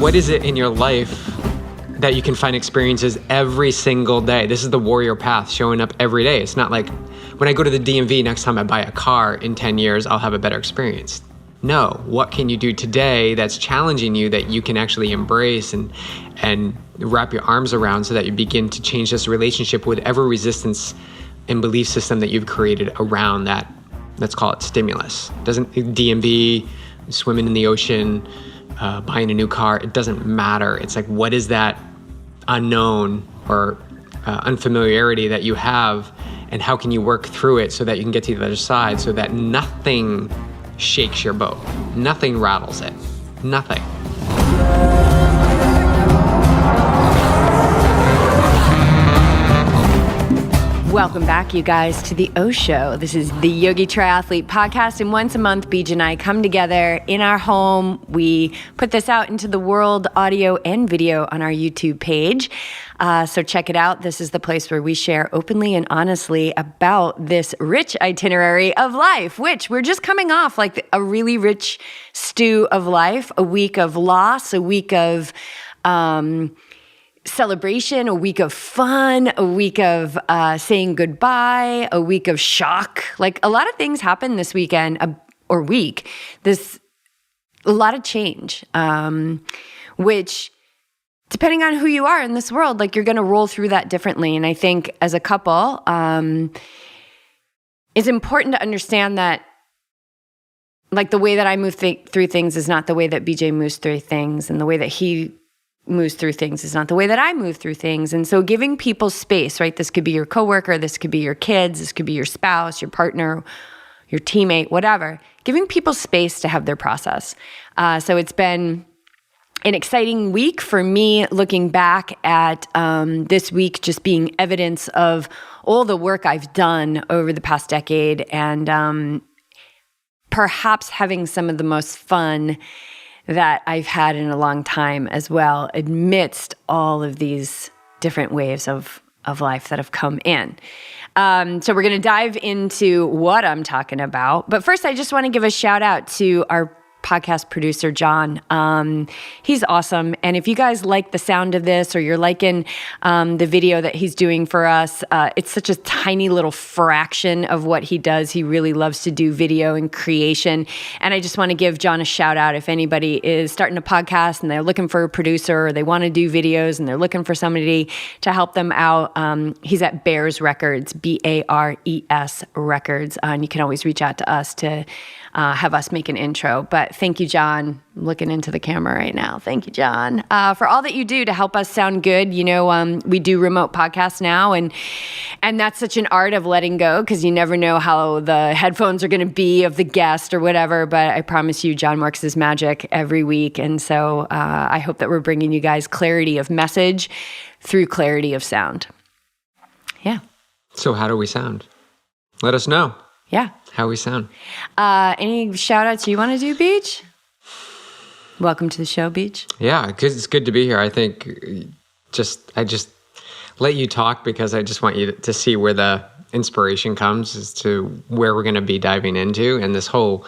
what is it in your life that you can find experiences every single day? This is the warrior path, showing up every day. It's not like when I go to the DMV, next time I buy a car in 10 years, I'll have a better experience. No, what can you do today that's challenging you that you can actually embrace and wrap your arms around so that you begin to change this relationship with every resistance and belief system that you've created around that, let's call it stimulus. Doesn't DMV, swimming in the ocean, buying a new car, it doesn't matter. It's like, what is that unknown or unfamiliarity that you have, and how can you work through it so that you can get to the other side so that nothing shakes your boat, nothing rattles it, nothing. Welcome back, you guys, to the O Show. This is the Yogi Triathlete podcast, and once a month, Beej and I come together in our home. We put this out into the world, audio and video, on our YouTube page. So check it out. This is the place where we share openly and honestly about this rich itinerary of life, which we're just coming off like a really rich stew of life, a week of loss, a week of celebration, a week of fun, a week of saying goodbye, a week of shock. Like, a lot of things happened this weekend or week. A lot of change, which, depending on who you are in this world, like, you're going to roll through that differently. And I think as a couple, it's important to understand that, like, the way that I move through things is not the way that BJ moves through things, and the way that he moves through things is not the way that I move through things. And so giving people space, right? This could be your coworker, this could be your kids, this could be your spouse, your partner, your teammate, whatever. Giving people space to have their process. So it's been an exciting week for me, looking back at this week just being evidence of all the work I've done over the past decade, and perhaps having some of the most fun that I've had in a long time as well, amidst all of these different waves of life that have come in. So we're going to dive into what I'm talking about. But first, I just want to give a shout out to our podcast producer, John. He's awesome. And if you guys like the sound of this, or you're liking the video that he's doing for us, it's such a tiny little fraction of what he does. He really loves to do video and creation. And I just want to give John a shout out. If anybody is starting a podcast and they're looking for a producer, or they want to do videos and they're looking for somebody to help them out, he's at Bears Records, BARES Records. And you can always reach out to us to have us make an intro. But thank you, John. I'm looking into the camera right now. Thank you, John, for all that you do to help us sound good. You know, we do remote podcasts now, and that's such an art of letting go, because you never know how the headphones are going to be of the guest or whatever. But I promise you, John works his magic every week. And so I hope that we're bringing you guys clarity of message through clarity of sound. Yeah. So how do we sound? Let us know. Yeah. How we sound. Any shout outs you want to do, Beej? Welcome to the show, Beej. Yeah, because it's good to be here. I think I just let you talk because I just want you to see where the inspiration comes as to where we're going to be diving into. And this whole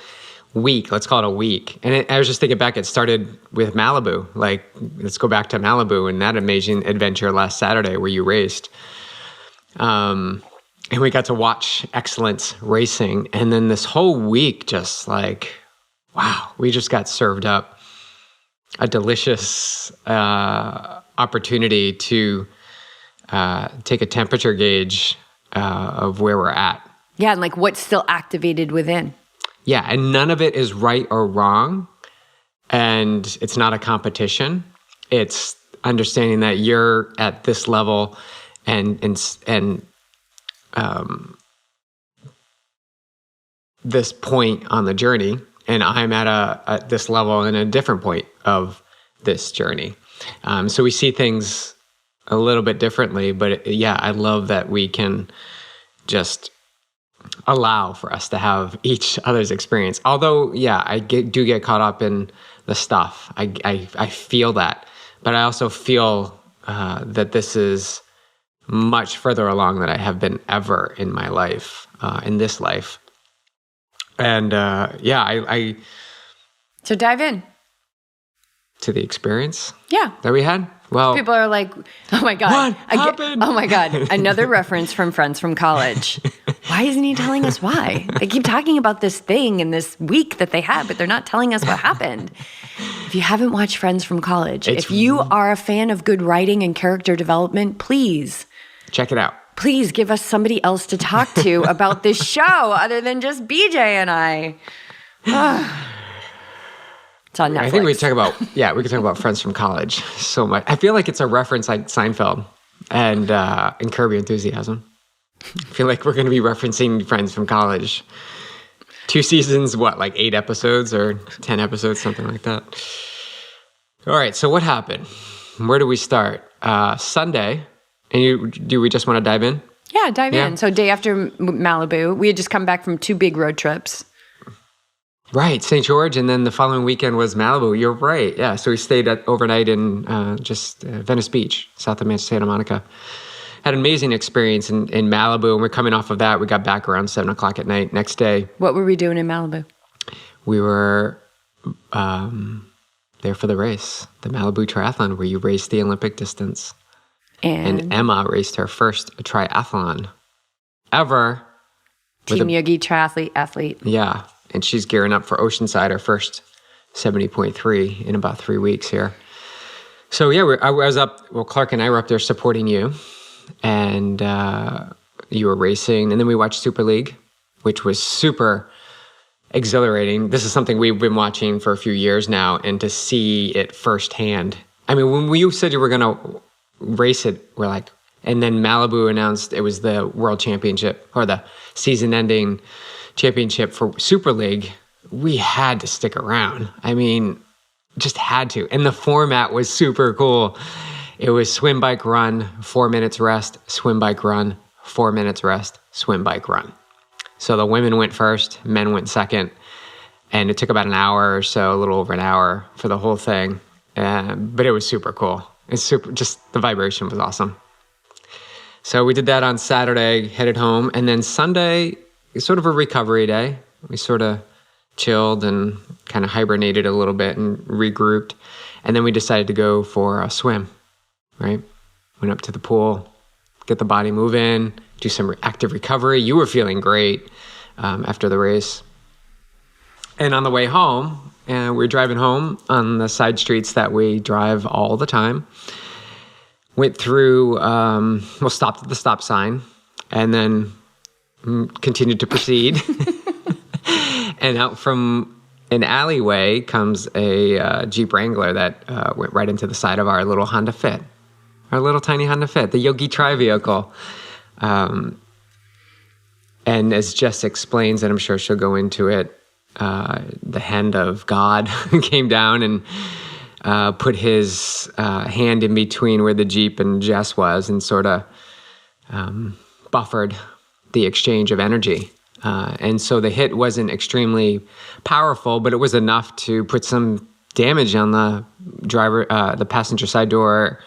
week, let's call it a week. And I was just thinking back, it started with Malibu. Like, let's go back to Malibu and that amazing adventure last Saturday where you raced. And we got to watch excellence racing. And then this whole week, just like, wow, we just got served up a delicious opportunity to take a temperature gauge of where we're at. Yeah, and like what's still activated within. Yeah, and none of it is right or wrong. And it's not a competition. It's understanding that you're at this level and this point on the journey, and I'm at this level in a different point of this journey. So we see things a little bit differently, but I love that we can just allow for us to have each other's experience. Although, I do get caught up in the stuff. I feel that, but I also feel that this is much further along than I have been ever in my life, in this life. And I So dive in. to the experience Yeah. that we had. Well, People are like, oh my God. What happened? Oh my God. Another reference from friends from college. Why isn't he telling us why? They keep talking about this thing and this week that they had, but they're not telling us what happened. If you haven't watched Friends from College, if you are a fan of good writing and character development, please check it out. Please give us somebody else to talk to about this show other than just BJ and I. It's on Netflix. I think we could talk about Friends from College so much. I feel like it's a reference like Seinfeld and Curb Your Enthusiasm. I feel like we're going to be referencing Friends from College. 2 seasons, like 8 episodes or 10 episodes, something like that. All right, so what happened? Where do we start? Sunday, and do we just want to dive in? Yeah, dive in. So day after Malibu, we had just come back from 2 big road trips. Right, St. George, and then the following weekend was Malibu. You're right, yeah. So we stayed overnight in Venice Beach, south of Santa Monica. Had an amazing experience in Malibu, and we're coming off of that. We got back around 7 o'clock at night. Next day. What were we doing in Malibu? We were there for the race, the Malibu Triathlon, where you race the Olympic distance. And Emma raced her first triathlon ever. Team Yogi triathlete athlete. Yeah. And she's gearing up for Oceanside, our first 70.3 in about 3 weeks here. So yeah, I was up, Clark and I were up there supporting you, and you were racing. And then we watched Super League, which was super exhilarating. This is something we've been watching for a few years now, and to see it firsthand. I mean, when you said you were going to race it, we're like, and then Malibu announced it was the world championship or the season-ending championship for Super League, we had to stick around. I mean, just had to. And the format was super cool. It was swim, bike, run, 4 minutes rest, swim, bike, run, 4 minutes rest, swim, bike, run. So the women went first, men went second, and it took about an hour or so, a little over an hour for the whole thing. But it was super cool. Just the vibration was awesome. So we did that on Saturday, headed home, and then Sunday, sort of a recovery day. We sort of chilled and kind of hibernated a little bit and regrouped. And then we decided to go for a swim, right? Went up to the pool, get the body moving, do some active recovery. You were feeling great after the race. And on the way home, we were driving home on the side streets that we drive all the time. Went through, stopped at the stop sign and then continued to proceed. And out from an alleyway comes a Jeep Wrangler that went right into the side of our little Honda Fit, our little tiny Honda Fit, the Yogi Tri vehicle. And as Jess explains, and I'm sure she'll go into it, the hand of God came down and put his hand in between where the Jeep and Jess was and sort of buffered the exchange of energy. And so the hit wasn't extremely powerful, but it was enough to put some damage on the the passenger side door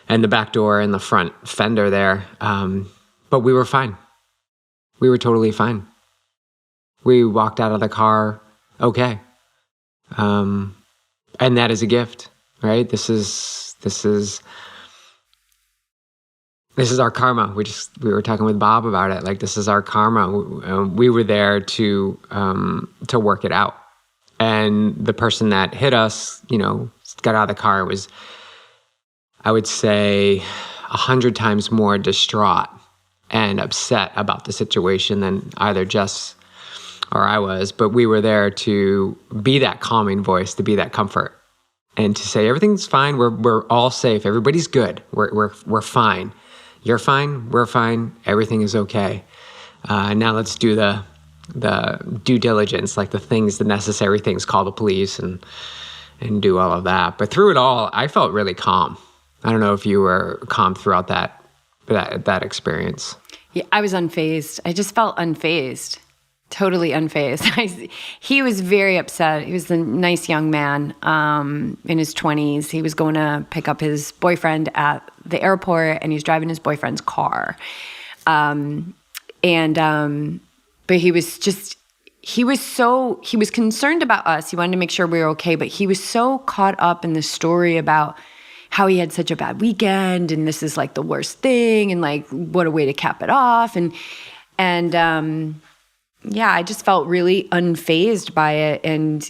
and the back door and the front fender there. But we were fine. We were totally fine. We walked out of the car okay. And that is a gift, right? This is our karma. We were talking with Bob about it. Like, this is our karma. We were there to work it out. And the person that hit us, got out of the car, was, I would say, 100 times more distraught and upset about the situation than either Jess or I was. But we were there to be that calming voice, to be that comfort, and to say everything's fine. We're all safe. Everybody's good. We're fine. You're fine. We're fine. Everything is okay. Now let's do the due diligence, like the necessary things, call the police and do all of that. But through it all, I felt really calm. I don't know if you were calm throughout that experience. Yeah, I was unfazed. I just felt unfazed, totally unfazed. He was very upset. He was a nice young man in his 20s. He was going to pick up his boyfriend at the airport, and he was driving his boyfriend's car. But he was just, he was concerned about us. He wanted to make sure we were okay, but he was so caught up in the story about how he had such a bad weekend and this is like the worst thing and like what a way to cap it off. And yeah, I just felt really unfazed by it. And,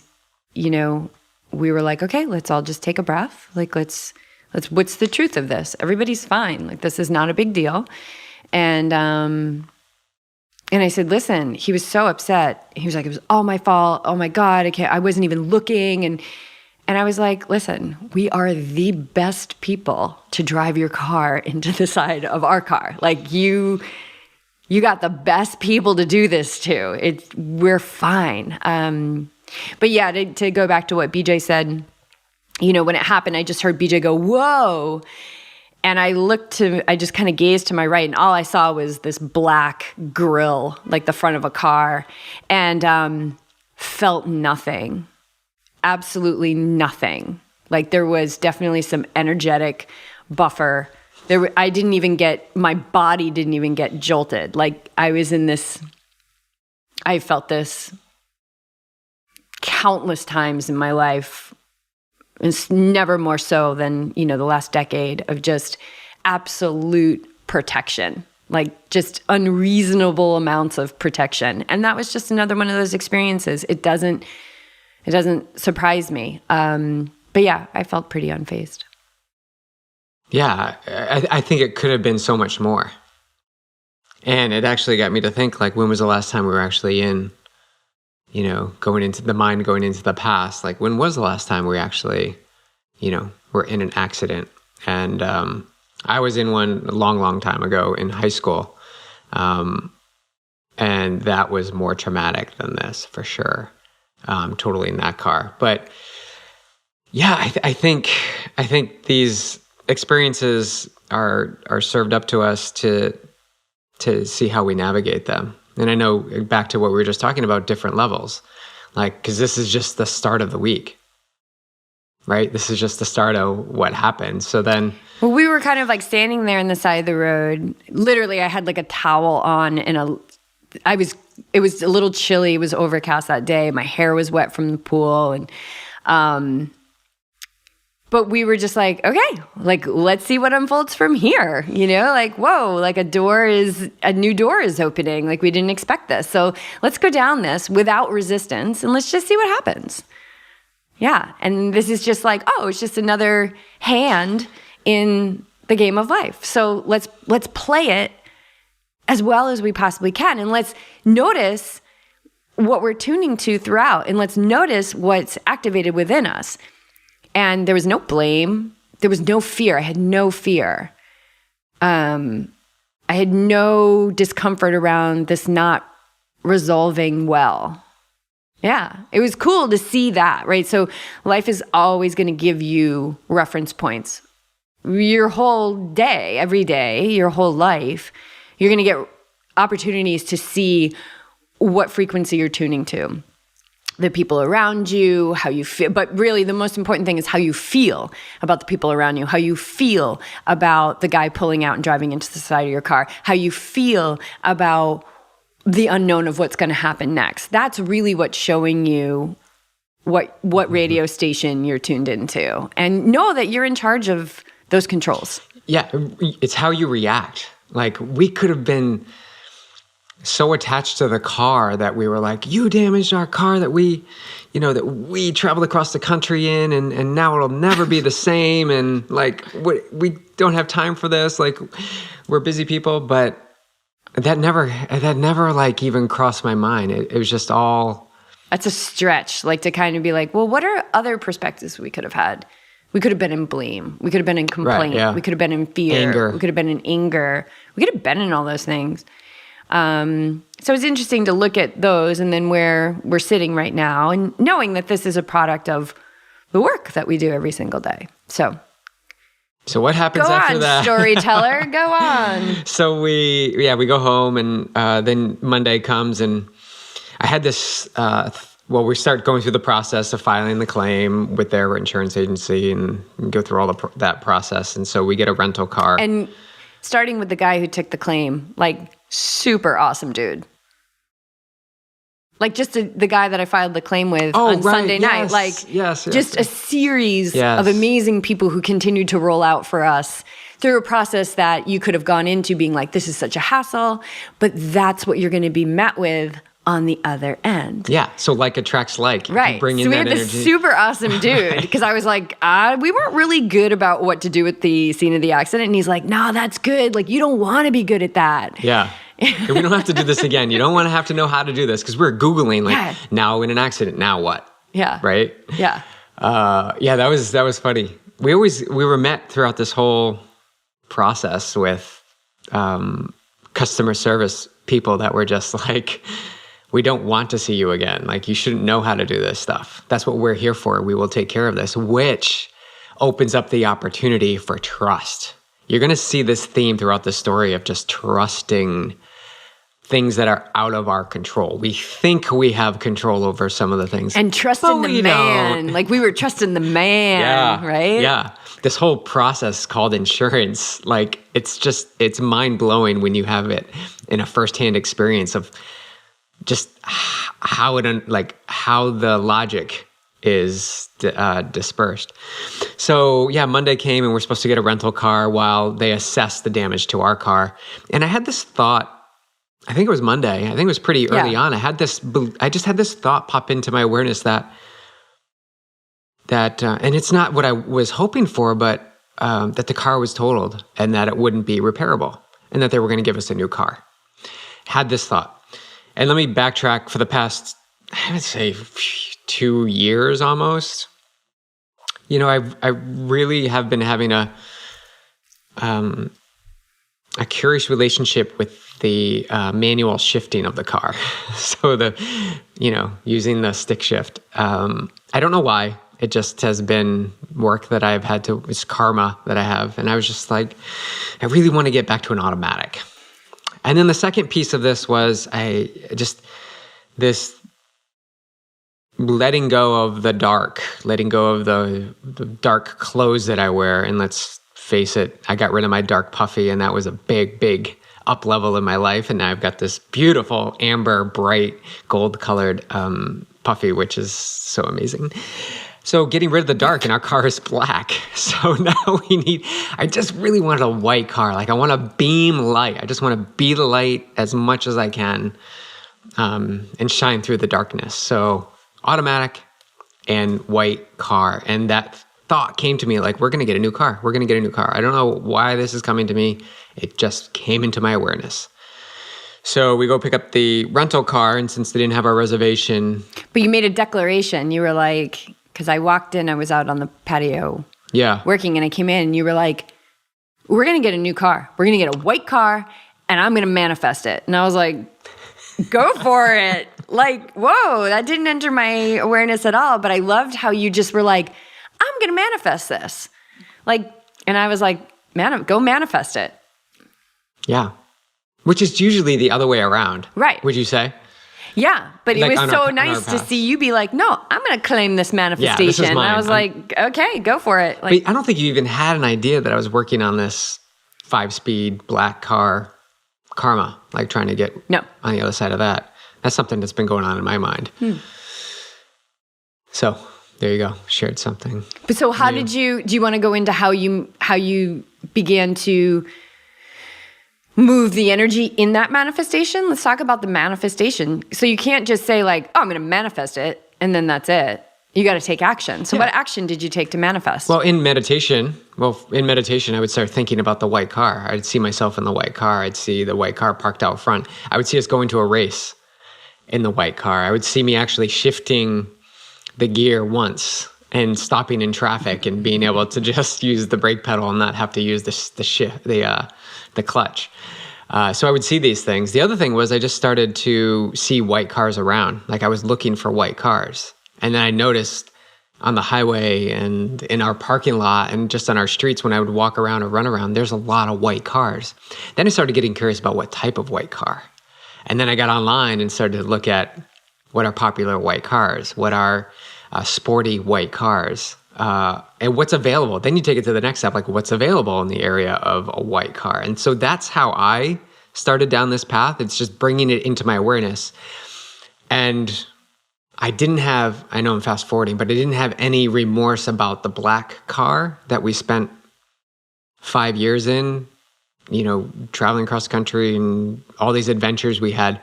we were like, okay, let's all just take a breath. Like, let's what's the truth of this? Everybody's fine. Like, this is not a big deal. And I said, listen, he was so upset. He was like, it was all my fault. Oh my God, I wasn't even looking. And I was like, listen, we are the best people to drive your car into the side of our car. Like you got the best people to do this to. We're fine. But yeah, to go back to what BJ said, when it happened, I just heard BJ go, whoa. And I just kind of gazed to my right, and all I saw was this black grill, like the front of a car, and felt nothing. Absolutely nothing. Like there was definitely some energetic buffer. My body didn't even get jolted. Like I felt this countless times in my life. It's never more so than, the last decade of just absolute protection, like just unreasonable amounts of protection. And that was just another one of those experiences. It doesn't surprise me. But yeah, I felt pretty unfazed. Yeah, I think it could have been so much more. And it actually got me to think, like, when was the last time we were actually in, going into the past? Like, when was the last time we actually, were in an accident? And I was in one a long, long time ago in high school. And that was more traumatic than this, for sure. Totally in that car. But yeah, I think these experiences are served up to us to see how we navigate them. And I know, back to what we were just talking about, different levels, like, because this is just the start of the week, right? This is just the start of what happened. So then, well, we were kind of like standing there on the side of the road. Literally, I had like a towel on and it was a little chilly. It was overcast that day. My hair was wet from the pool. And, but we were just like, okay, like, let's see what unfolds from here. Like, whoa, like a new door is opening. Like we didn't expect this. So let's go down this without resistance and let's just see what happens. Yeah. And this is just like, oh, it's just another hand in the game of life. So let's play it as well as we possibly can. And let's notice what we're tuning to throughout. And let's notice what's activated within us. And there was no blame. There was no fear. I had no fear. I had no discomfort around this not resolving well. Yeah, it was cool to see that, right? So life is always going to give you reference points. Your whole day, every day, your whole life, you're going to get opportunities to see what frequency you're tuning to. The people around you, how you feel. But really, the most important thing is how you feel about the people around you, how you feel about the guy pulling out and driving into the side of your car, how you feel about the unknown of what's going to happen next. That's really what's showing you what radio station you're tuned into. And know that you're in charge of those controls. Yeah, it's how you react. Like, we could have been so attached to the car that we were like, you damaged our car that we traveled across the country in, and now it'll never be the same. And like, we don't have time for this. Like, we're busy people. But that never like even crossed my mind. It was just all. That's a stretch, like to kind of be like, well, what are other perspectives we could have had? We could have been in blame. We could have been in complaint. Right, yeah. We could have been in fear. Anger. We could have been in anger. We could have been in all those things. So it's interesting to look at those and then where we're sitting right now and knowing that this is a product of the work that we do every single day. So what happens after that? Go on, storyteller, go on. So we go home and then Monday comes and I had this, we start going through the process of filing the claim with their insurance agency and go through all that process. And so we get a rental car. And starting with the guy who took the claim, like, super awesome dude. Like just the guy that I filed the claim with on Sunday night. Like just a series of amazing people who continued to roll out for us through a process that you could have gone into being like, this is such a hassle, but that's what you're going to be met with on the other end. Yeah. So like attracts like. Right. Bring in so we that had this energy. super awesome dude because I was like, we weren't really good about what to do with the scene of the accident. And he's like, no, that's good. Like, you don't want to be good at that. Yeah. We don't have to do this again. You don't want to have to know how to do this because we're Googling like now in an accident, now what? Yeah. Right? Yeah. That was funny. We were met throughout this whole process with customer service people that were just like, we don't want to see you again. Like, you shouldn't know how to do this stuff. That's what we're here for. We will take care of this, which opens up the opportunity for trust. You're going to see this theme throughout the story of just trusting things that are out of our control. We think we have control over some of the things. And trusting the man. Don't. Like, we were trusting the man, right? Yeah. This whole process called insurance, like, it's mind-blowing when you have it in a firsthand experience of just how the logic is dispersed. So Monday came and we're supposed to get a rental car while they assess the damage to our car. And I had this thought, I think it was Monday. I think it was pretty early on. I just had this thought pop into my awareness that and it's not what I was hoping for, but that the car was totaled and that it wouldn't be repairable and that they were going to give us a new car. Had this thought. And let me backtrack for the past, I would say 2 years almost. I really have been having a curious relationship with the manual shifting of the car. So using the stick shift. I don't know why. It just has been work that I've had to, it's karma that I have. And I was just like, I really want to get back to an automatic. And then the second piece of this was this letting go of the dark, letting go of the dark clothes that I wear. And let's face it, I got rid of my dark puffy, and that was a big, big up level in my life. And now I've got this beautiful amber, bright, gold-colored puffy, which is so amazing. So getting rid of the dark, and our car is black. So now I just really wanted a white car. Like, I want to beam light. I just want to be the light as much as I can and shine through the darkness. So automatic and white car. And that thought came to me like, we're going to get a new car. We're going to get a new car. I don't know why this is coming to me. It just came into my awareness. So we go pick up the rental car, and since they didn't have our reservation. But you made a declaration. You were like, because I walked in, I was out on the patio working, and I came in, and you were like, we're going to get a new car. We're going to get a white car, and I'm going to manifest it. And I was like, go for it. Like, whoa, that didn't enter my awareness at all. But I loved how you just were like, I'm going to manifest this. Like, and I was like, go manifest it. Yeah. Which is usually the other way around. Right. Would you say? Yeah, but it was so nice to see you be like, no, I'm going to claim this manifestation. Yeah, this is mine. I was like, okay, go for it. Like, but I don't think you even had an idea that I was working on this 5-speed black car karma, like trying to get on the other side of that. That's something that's been going on in my mind. So there you go. Shared something. But so how do you want to go into how you began to move the energy in that manifestation? Let's talk about the manifestation. So you can't just say like, oh, I'm going to manifest it, and then that's it. You got to take action. So what action did you take to manifest? Well, in meditation, I would start thinking about the white car. I'd see myself in the white car. I'd see the white car parked out front. I would see us going to a race in the white car. I would see me actually shifting the gear once and stopping in traffic and being able to just use the brake pedal and not have to use the clutch. So I would see these things. The other thing was I just started to see white cars around. Like, I was looking for white cars. And then I noticed on the highway and in our parking lot and just on our streets when I would walk around or run around, there's a lot of white cars. Then I started getting curious about what type of white car. And then I got online and started to look at what are popular white cars, what are sporty white cars, and what's available. Then you take it to the next step, like what's available in the area of a white car. And so that's how I started down this path. It's just bringing it into my awareness. And I know I'm fast forwarding, but I didn't have any remorse about the black car that we spent 5 years in, traveling cross country and all these adventures we had,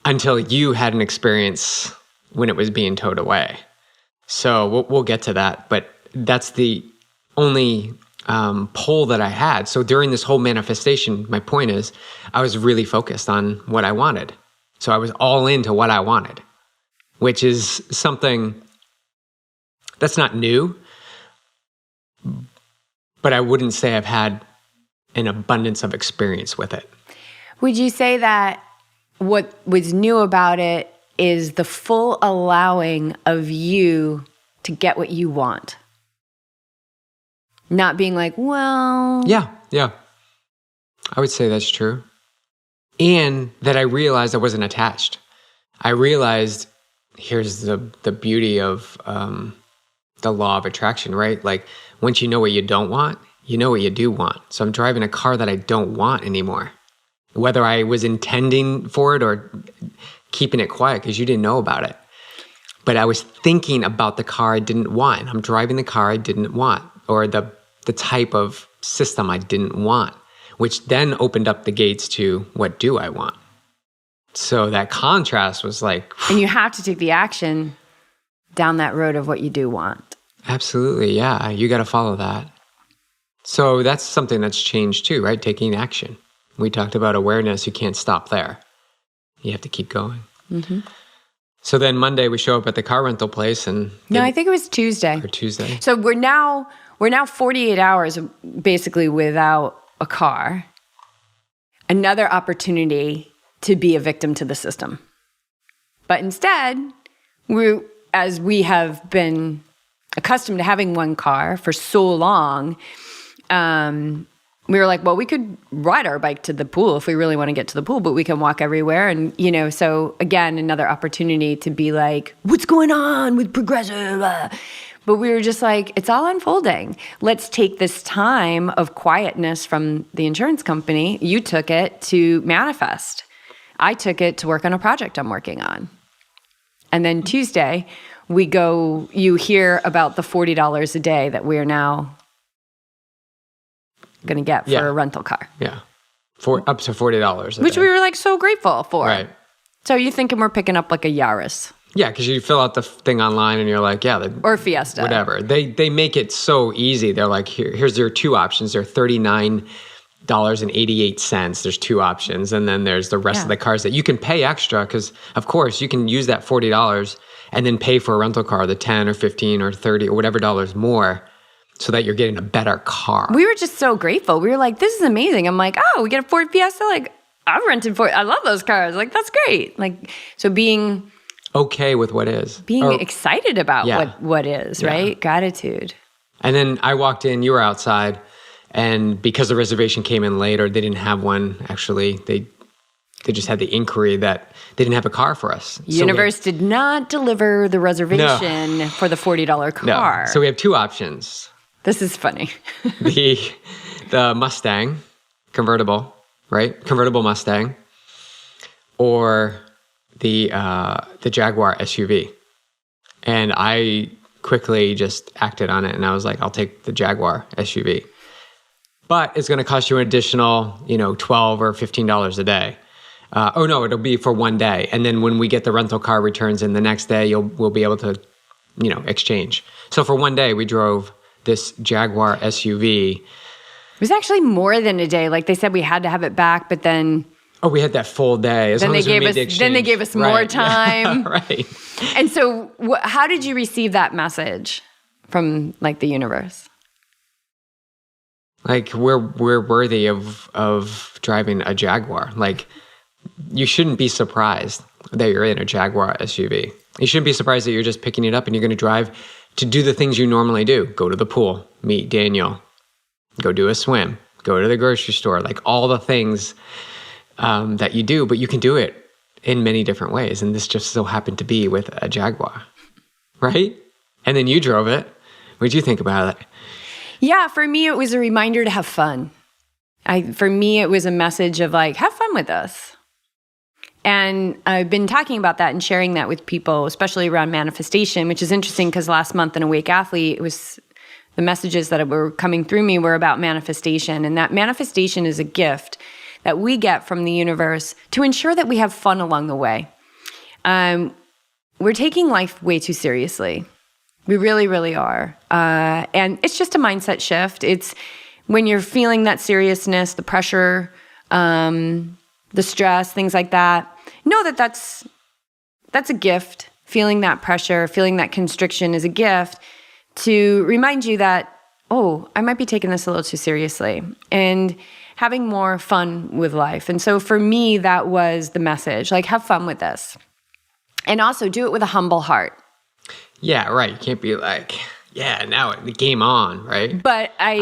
until you had an experience when it was being towed away. So we'll get to that, but that's the only pull that I had. So during this whole manifestation, my point is, I was really focused on what I wanted. So I was all into what I wanted, which is something that's not new, but I wouldn't say I've had an abundance of experience with it. Would you say that what was new about it is the full allowing of you to get what you want? Not being like, well... Yeah. I would say that's true. And that I realized I wasn't attached. I realized, here's the beauty of the law of attraction, right? Like, once you know what you don't want, you know what you do want. So I'm driving a car that I don't want anymore. Whether I was intending for it or keeping it quiet because you didn't know about it. But I was thinking about the car I didn't want. I'm driving the car I didn't want, or the type of system I didn't want, which then opened up the gates to what do I want. So that contrast was like... And you have to take the action down that road of what you do want. Absolutely, yeah. You got to follow that. So that's something that's changed too, right? Taking action. We talked about awareness. You can't stop there. You have to keep going. Mm-hmm. So then Monday we show up at the car rental place and... No, I think it was Tuesday. Or Tuesday. So we're now 48 hours basically without a car. Another opportunity to be a victim to the system. But instead, as we have been accustomed to having one car for so long, we were like, well, we could ride our bike to the pool if we really want to get to the pool, but we can walk everywhere. And, so again, another opportunity to be like, what's going on with progressive? But we were just like, it's all unfolding. Let's take this time of quietness from the insurance company. You took it to manifest. I took it to work on a project I'm working on. And then Tuesday, you hear about the $40 a day that we're now going to get for a rental car. Yeah. Up to $40 Which day. we were like so grateful for. Right. So you're thinking we're picking up like a Yaris. Yeah, because you fill out the thing online and you're like, or Fiesta. Whatever. They make it so easy. They're like, here's your two options. They're $39.88. There's two options. And then there's the rest of the cars that you can pay extra because, of course, you can use that $40 and then pay for a rental car, the 10 or 15 or 30 or whatever dollars more, so that you're getting a better car. We were just so grateful. We were like, this is amazing. I'm like, oh, we get a Ford Fiesta? Like, I've rented Ford. I love those cars. Like, that's great. Like, so being... okay with what is. Being excited about what is, right? Gratitude. And then I walked in, you were outside, and because the reservation came in late, or they didn't have one, actually, they just had the inquiry that they didn't have a car for us. Universe did not deliver the reservation for the $40 car. No. So we have two options. This is funny. the Mustang, convertible, right? Convertible Mustang, or the Jaguar SUV. And I quickly just acted on it, and I was like, I'll take the Jaguar SUV. But it's going to cost you an additional, $12 or $15 a day. It'll be for one day. And then when we get the rental car returns in the next day, we'll be able to, exchange. So for one day, we drove this Jaguar SUV. It was actually more than a day. Like they said, we had to have it back, but then... Oh, we had that full day. Then they gave us more time. Yeah, right. And so how did you receive that message from the universe? Like we're worthy of driving a Jaguar. Like you shouldn't be surprised that you're in a Jaguar SUV. You shouldn't be surprised that you're just picking it up and you're going to drive to do the things you normally do. Go to the pool, meet Daniel, go do a swim, go to the grocery store, like all the things that you do, but you can do it in many different ways. And this just so happened to be with a Jaguar, right? And then you drove it. What did you think about it? Yeah, for me, it was a reminder to have fun. For me, it was a message of have fun with us. And I've been talking about that and sharing that with people, especially around manifestation, which is interesting because last month in Awake Athlete, it was the messages that were coming through me were about manifestation. And that manifestation is a gift that we get from the universe to ensure that we have fun along the way. We're taking life way too seriously. We really, really are. And it's just a mindset shift. It's when you're feeling that seriousness, the pressure, the stress, things like that, know that that's a gift. Feeling that pressure, feeling that constriction is a gift to remind you that, oh, I might be taking this a little too seriously and having more fun with life. And so for me, that was the message, like have fun with this. And also do it with a humble heart. Yeah, right. You can't be like, yeah, now the game on, right? But I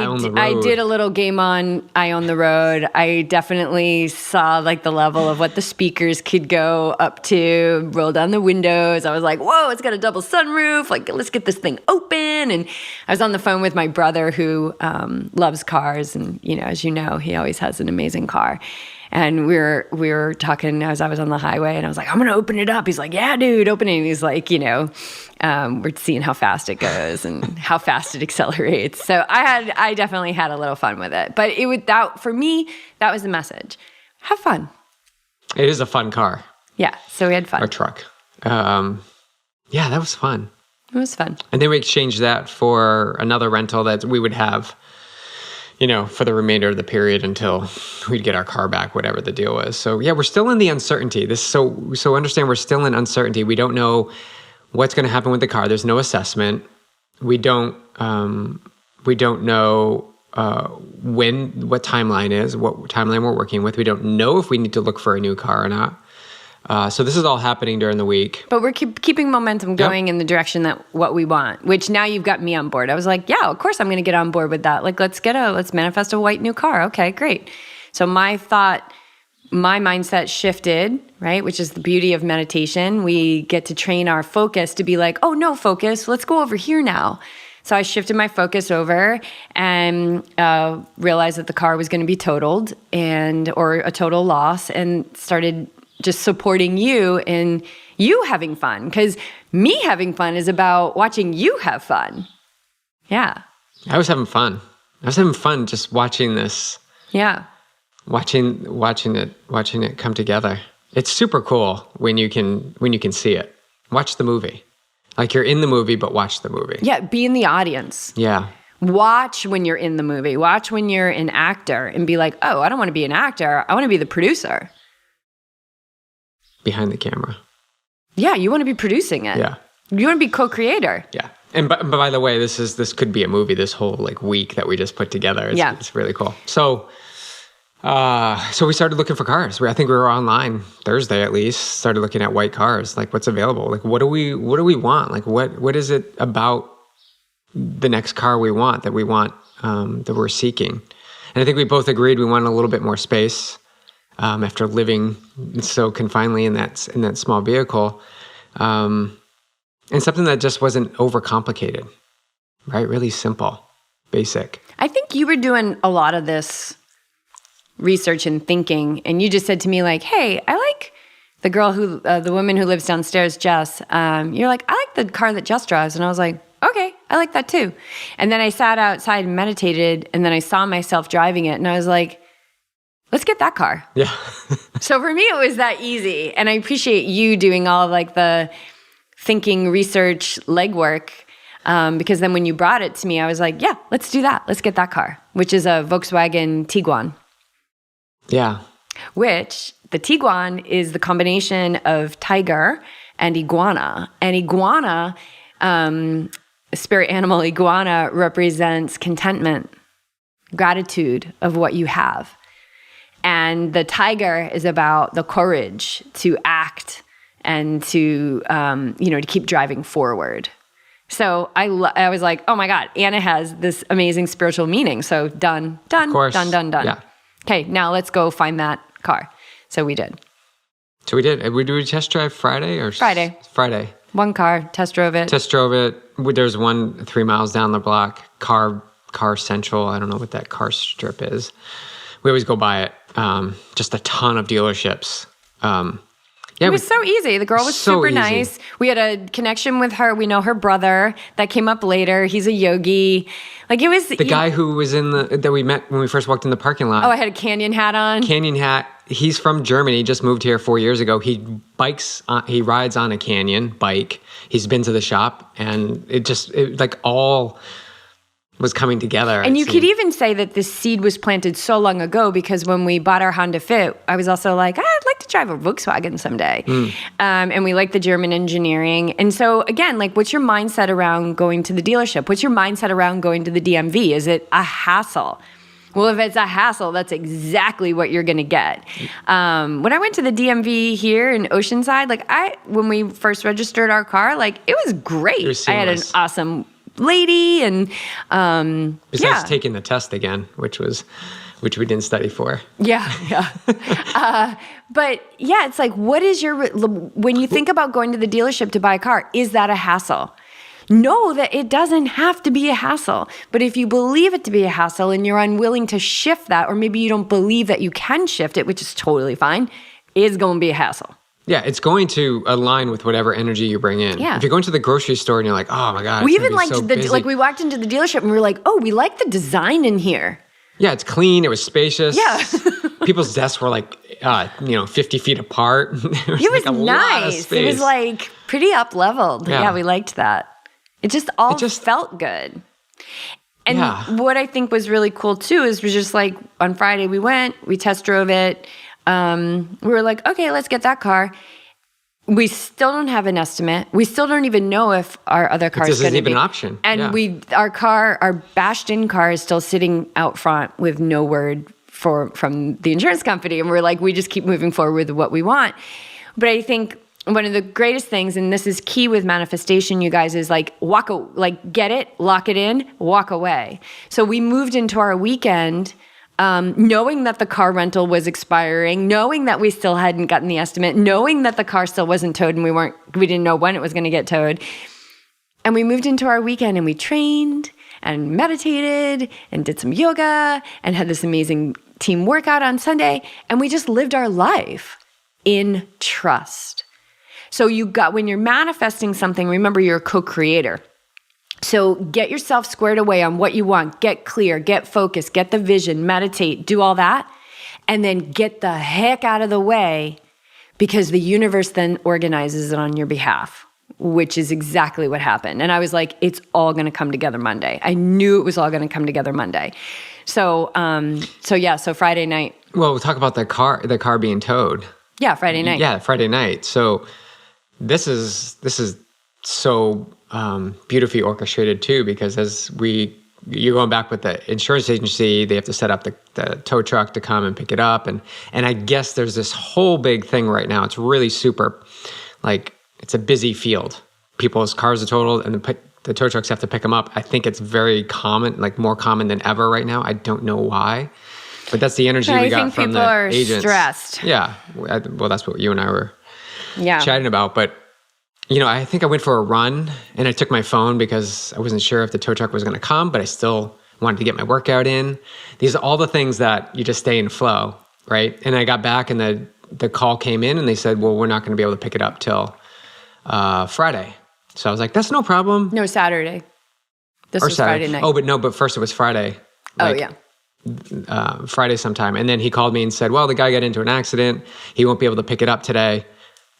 did a little game on, I own the road. I definitely saw like the level of what the speakers could go up to, roll down the windows. I was like, whoa, it's got a double sunroof. Like, let's get this thing open. And I was on the phone with my brother who loves cars. And, as you know, he always has an amazing car. And we were talking as I was on the highway, and I was like, I'm going to open it up. He's like, yeah, dude, open it. And he's like, we're seeing how fast it goes and how fast it accelerates. So I definitely had a little fun with it. But for me, that was the message. Have fun. It is a fun car. Yeah, so we had fun. Or truck. Yeah, that was fun. It was fun. And then we exchanged that for another rental that we would have, for the remainder of the period until we'd get our car back, whatever the deal was. So yeah, we're still in the uncertainty. So understand we're still in uncertainty. We don't know what's going to happen with the car. There's no assessment. We don't know what timeline is, what timeline we're working with. We don't know if we need to look for a new car or not. So this is all happening during the week. But we're keeping momentum going in the direction that what we want, which now you've got me on board. I was like, yeah, of course I'm going to get on board with that. Like, let's manifest a white new car. Okay, great. So my mindset shifted, right? Which is the beauty of meditation. We get to train our focus to be like, oh, no focus. Let's go over here now. So I shifted my focus over and realized that the car was going to be totaled or a total loss, and started just supporting you in you having fun, because me having fun is about watching you have fun. Yeah. I was having fun. I was having fun just watching this. Yeah. Watching it come together. It's super cool when you can see it. Watch the movie. Like you're in the movie, but watch the movie. Yeah, be in the audience. Yeah. Watch when you're in the movie. Watch when you're an actor and be like, oh, I don't want to be an actor. I want to be the producer. Behind the camera. Yeah, you want to be producing it. Yeah. You want to be co-creator. Yeah. And by the way, this could be a movie, this whole week that we just put together. It's really cool. So we started looking for cars. I think we were online Thursday at least, started looking at white cars, like what's available. Like what do we want? Like what is it about the next car we want that we're seeking? And I think we both agreed we wanted a little bit more space. After living so confinedly in that small vehicle, and something that just wasn't overcomplicated, right? Really simple, basic. I think you were doing a lot of this research and thinking, and you just said to me like, "Hey, I like the woman who lives downstairs, Jess." You're like, "I like the car that Jess drives," and I was like, "Okay, I like that too." And then I sat outside and meditated, and then I saw myself driving it, and I was like, let's get that car. Yeah. So for me, it was that easy. And I appreciate you doing all of the thinking, research, legwork. Because then when you brought it to me, I was like, yeah, let's do that. Let's get that car, which is a Volkswagen Tiguan. Yeah. Which the Tiguan is the combination of tiger and iguana. And iguana, spirit animal iguana, represents contentment, gratitude of what you have. And the tiger is about the courage to act and to keep driving forward. So I was like, oh my God, Anna has this amazing spiritual meaning. So done. Of course. Done. Yeah. Okay, now let's go find that car. So we did. Did we test drive Friday or Friday? Friday. One car, test drove it. There's one 3 miles down the block, Car Central. I don't know what that car strip is. We always go by it. Just a ton of dealerships. Yeah, it was so easy. The girl was so super easy. nice. We had a connection with her. We know her brother that came up later. He's a yogi. Like it was The guy who was that we met when we first walked in the parking lot. Oh, I had a canyon hat on. Canyon hat. He's from Germany. He just moved here 4 years ago. He rides on a canyon bike. He's been to the shop, and it like all was coming together. And you could even say that this seed was planted so long ago, because when we bought our Honda Fit, I was also like, I'd like to drive a Volkswagen someday. And we like the German engineering. And so again, like, what's your mindset around going to the dealership? What's your mindset around going to the DMV? Is it a hassle? Well, if it's a hassle, that's exactly what you're going to get. When I went to the DMV here in Oceanside, like when we first registered our car, like it was great. It was I had an seamless. awesome lady, and Besides taking the test again, which we didn't study for. Yeah. But yeah, it's like, what is when you think about going to the dealership to buy a car, is that a hassle? Know that it doesn't have to be a hassle. But if you believe it to be a hassle and you're unwilling to shift that, or maybe you don't believe that you can shift it, which is totally fine, it's going to be a hassle. Yeah, it's going to align with whatever energy you bring in. Yeah. If you're going to the grocery store and you're like, oh my God, We it's even gonna be liked so busy. like we walked into the dealership and we were like, oh, we like the design in here. Yeah, it's clean. It was spacious. Yeah. People's desks were like, 50 feet apart. It was like a lot of nice. It space. was like pretty up leveled. Yeah, we liked that. It just felt good. And what I think was really cool too is just like on Friday we test drove it. We were like, okay, let's get that car. We still don't have an estimate. We still don't even know if our other car is going to be an option. And our bashed-in car is still sitting out front with no word from the insurance company. And we're like, we just keep moving forward with what we want. But I think one of the greatest things, and this is key with manifestation, you guys, is like get it, lock it in, walk away. So we moved into our weekend knowing that the car rental was expiring, knowing that we still hadn't gotten the estimate, knowing that the car still wasn't towed and we didn't know when it was going to get towed. And we moved into our weekend and we trained and meditated and did some yoga and had this amazing team workout on Sunday. And we just lived our life in trust. So when you're manifesting something, remember you're a co-creator. So get yourself squared away on what you want, get clear, get focused, get the vision, meditate, do all that, and then get the heck out of the way, because the universe then organizes it on your behalf, which is exactly what happened. And I was like, it's all going to come together Monday. I knew it was all going to come together Monday. So Friday night. Well, we'll talk about the car being towed. Yeah, Friday night. Yeah, Friday night. So this is so beautifully orchestrated too, because you're going back with the insurance agency, they have to set up the tow truck to come and pick it up. And I guess there's this whole big thing right now. It's really super, like, it's a busy field. People's cars are totaled and the tow trucks have to pick them up. I think it's very common, like more common than ever right now. I don't know why, but that's the energy we got from the agents. I think people are stressed. Yeah. Well, that's what you and I were chatting about. But I think I went for a run and I took my phone because I wasn't sure if the tow truck was going to come, but I still wanted to get my workout in. These are all the things that you just stay in flow, right? And I got back and the call came in and they said, well, we're not going to be able to pick it up till Friday. So I was like, that's no problem. No, Saturday. This was Saturday. Friday night. But first it was Friday. Friday sometime. And then he called me and said, well, the guy got into an accident. He won't be able to pick it up today.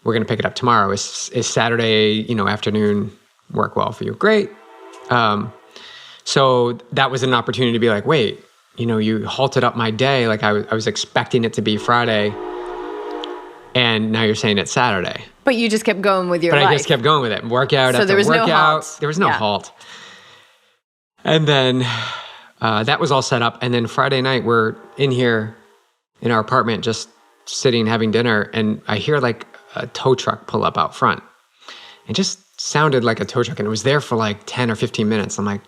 We're going to pick it up tomorrow. Is Saturday, afternoon work well for you? Great. So that was an opportunity to be like, wait, you halted up my day. Like I was expecting it to be Friday, and now you're saying it's Saturday. But you just kept going with your life. I just kept going with it. Workout after workout. No halt. There was no halt. And then that was all set up. And then Friday night, we're in here in our apartment, just sitting, having dinner. And I hear like a tow truck pull up out front. It just sounded like a tow truck. And it was there for like 10 or 15 minutes. I'm like,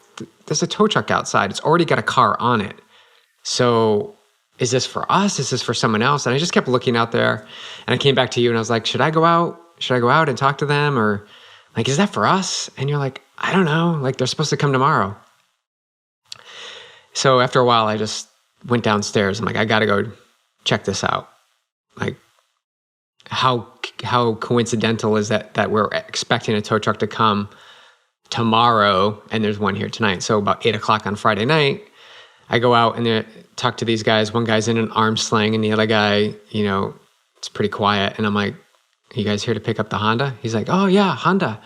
there's a tow truck outside. It's already got a car on it. So is this for us? Is this for someone else? And I just kept looking out there. And I came back to you and I was like, should I go out? Should I go out and talk to them? Or like, is that for us? And you're like, I don't know. Like, they're supposed to come tomorrow. So after a while, I just went downstairs. I'm like, I got to go check this out. Like, how coincidental is that we're expecting a tow truck to come tomorrow and there's one here tonight. So about 8:00 on Friday night, I go out and talk to these guys. One guy's in an arm sling and the other guy, it's pretty quiet. And I'm like, "Are you guys here to pick up the Honda?" He's like, "Oh yeah, Honda.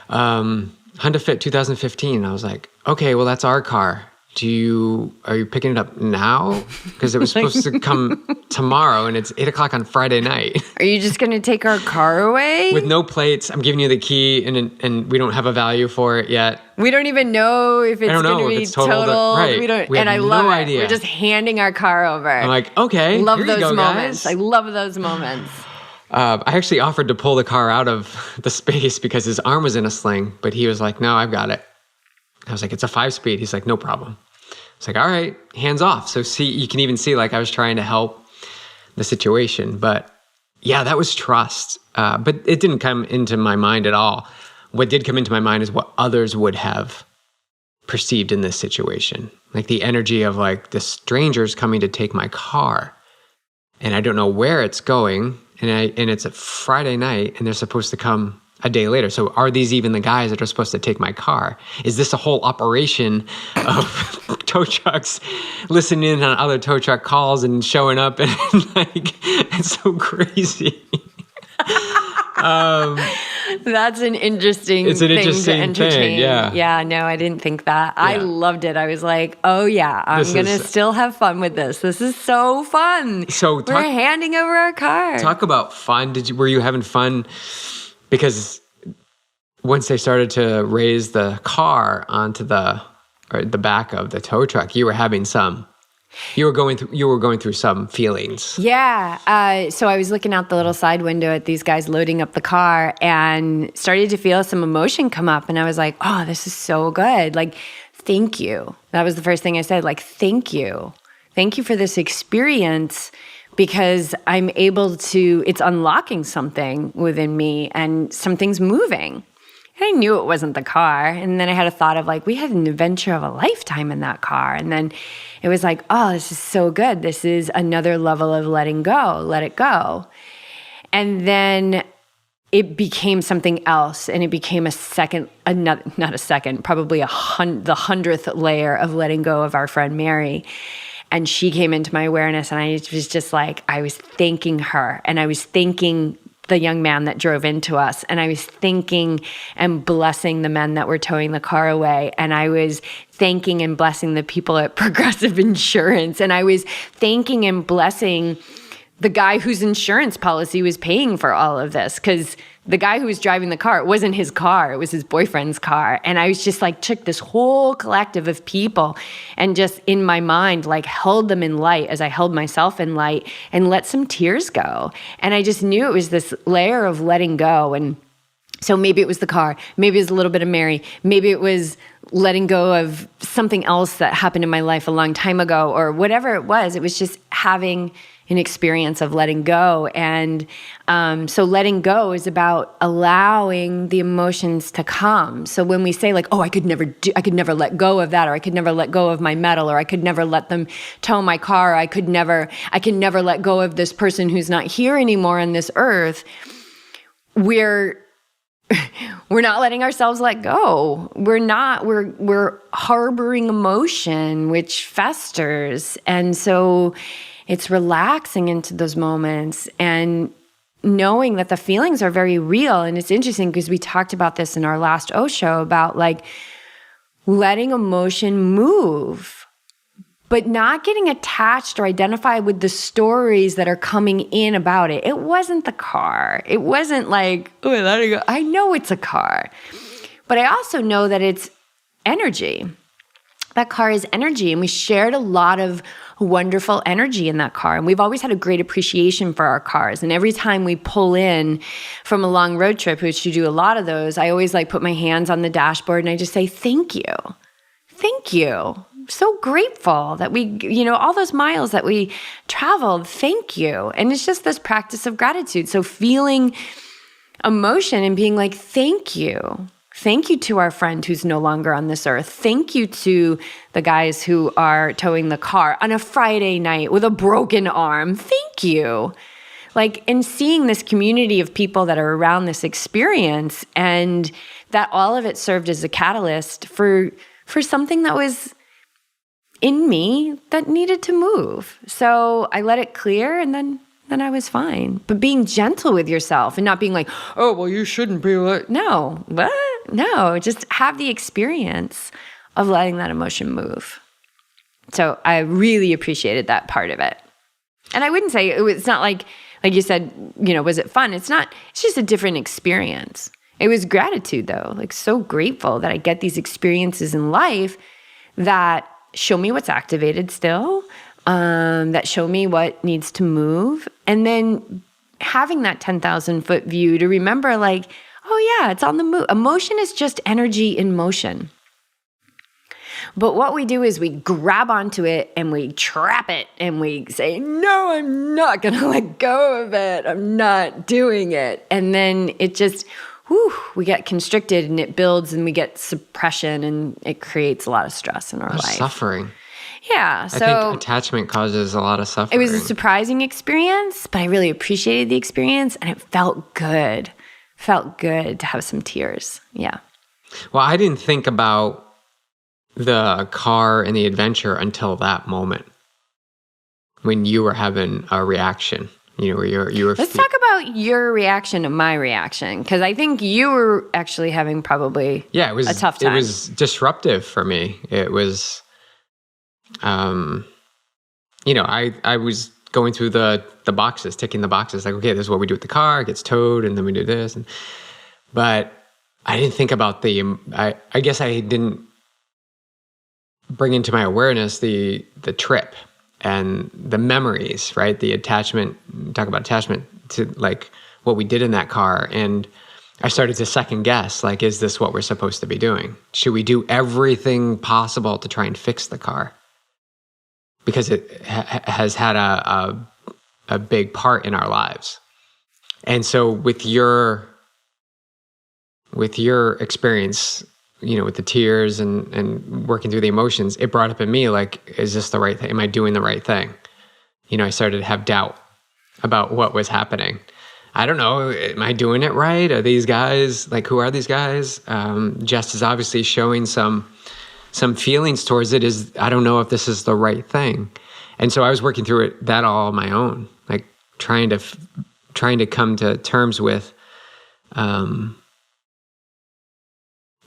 Honda Fit 2015. I was like, "Okay, well that's our car. Are you picking it up now? Because it was supposed to come tomorrow and it's 8:00 on Friday night." Are you just going to take our car away? With no plates. I'm giving you the key and we don't have a value for it yet. We don't even know if it's going to be totaled. Right. We don't, we have and I love no it. idea. We're just handing our car over. I'm like, "Okay, love here those you go, moments. guys." I love those moments. I actually offered to pull the car out of the space because his arm was in a sling, but he was like, "No, I've got it." I was like, "It's a 5-speed. He's like, "No problem." It's like, "All right, hands off." So you can even see like I was trying to help the situation. But yeah, that was trust. But it didn't come into my mind at all. What did come into my mind is what others would have perceived in this situation. Like the energy of like the strangers coming to take my car. And I don't know where it's going. And it's a Friday night and they're supposed to come a day later. So are these even the guys that are supposed to take my car? Is this a whole operation of tow trucks listening in on other tow truck calls and showing up? And like, it's so crazy. That's an interesting It's an thing interesting to entertain. thing, yeah. Yeah, no, I didn't think that. Yeah. I loved it. I was like, "Oh yeah, I'm going to still have fun with this. This is so fun." So we're handing over our car. Talk about fun. Were you having fun? Because once they started to raise the car onto the back of the tow truck, you were having you were going through some feelings. Yeah. So I was looking out the little side window at these guys loading up the car and started to feel some emotion come up. And I was like, "Oh, this is so good. Like, thank you." That was the first thing I said. Like, "Thank you. Thank you for this experience." Because I'm able to, it's unlocking something within me and something's moving. And I knew it wasn't the car. And then I had a thought of like, we had an adventure of a lifetime in that car. And then it was like, "Oh, this is so good. This is another level of letting go, let it go." And then it became something else. And it became not a second, probably the 100th layer of letting go of our friend Mary. And she came into my awareness and I was just like, I was thanking her and I was thanking the young man that drove into us. And I was thanking and blessing the men that were towing the car away. And I was thanking and blessing the people at Progressive Insurance. And I was thanking and blessing the guy whose insurance policy was paying for all of this. Because the guy who was driving the car, it wasn't his car, it was his boyfriend's car. And I was just like, took this whole collective of people and just in my mind, like held them in light as I held myself in light and let some tears go. And I just knew it was this layer of letting go. And so maybe it was the car, maybe it was a little bit of Mary, maybe it was letting go of something else that happened in my life a long time ago or whatever it was just having an experience of letting go. And so letting go is about allowing the emotions to come. So when we say like, "Oh, I could never let go of that," or "I could never let go of my metal," or "I could never let them tow my car," or I can never let go of this person who's not here anymore on this earth, we're not letting ourselves let go. We're harboring emotion, which festers. And so it's relaxing into those moments and knowing that the feelings are very real. And it's interesting because we talked about this in our last O show about like letting emotion move, but not getting attached or identified with the stories that are coming in about it. It wasn't the car. It wasn't like, "Oh, I let it go." I know it's a car, but I also know that it's energy. That car is energy, and we shared a lot of wonderful energy in that car. And we've always had a great appreciation for our cars. And every time we pull in from a long road trip, which you do a lot of those, I always like put my hands on the dashboard and I just say, "Thank you. Thank you. So grateful that we, all those miles that we traveled. Thank you." And it's just this practice of gratitude. So feeling emotion and being like, "Thank you. Thank you to our friend who's no longer on this earth. Thank you to the guys who are towing the car on a Friday night with a broken arm. Thank you." like, and seeing this community of people that are around this experience, and that all of it served as a catalyst for something that was in me that needed to move. So I let it clear, and then I was fine. But being gentle with yourself and not being like, oh, well, you shouldn't be like, no, what? No, just have the experience of letting that emotion move. So I really appreciated that part of it. And I wouldn't say it's not like you said, was it fun? It's not, it's just a different experience. It was gratitude though, like so grateful that I get these experiences in life that show me what's activated still, that show me what needs to move. And then having that 10,000 foot view to remember like, oh yeah, it's on the move. Emotion is just energy in motion. But what we do is we grab onto it and we trap it and we say, no, I'm not going to let go of it. I'm not doing it. And then it just, we get constricted and it builds and we get suppression and it creates a lot of stress in our life. Suffering. Yeah. So I think attachment causes a lot of suffering. It was a surprising experience, but I really appreciated the experience and it felt good. Felt good to have some tears. Yeah. Well, I didn't think about the car and the adventure until that moment when you were having a reaction. You were. Let's talk about your reaction to my reaction, because I think you were actually having probably a tough time. It was disruptive for me. It was, I was going through the boxes, ticking the boxes. Like, okay, this is what we do with the car. It gets towed, and then we do this. But I didn't think about I guess I didn't bring into my awareness the trip and the memories, right? The attachment, talk about attachment to like what we did in that car. And I started to second guess, like, is this what we're supposed to be doing? Should we do everything possible to try and fix the car? Because it has had a big part in our lives. And so with your experience, with the tears and working through the emotions, it brought up in me, like, is this the right thing? Am I doing the right thing? I started to have doubt about what was happening. I don't know, am I doing it right? Are these guys, like, who are these guys? Jess is obviously showing some feelings towards it. I don't know if this is the right thing. And so I was working through that all on my own, like trying to come to terms with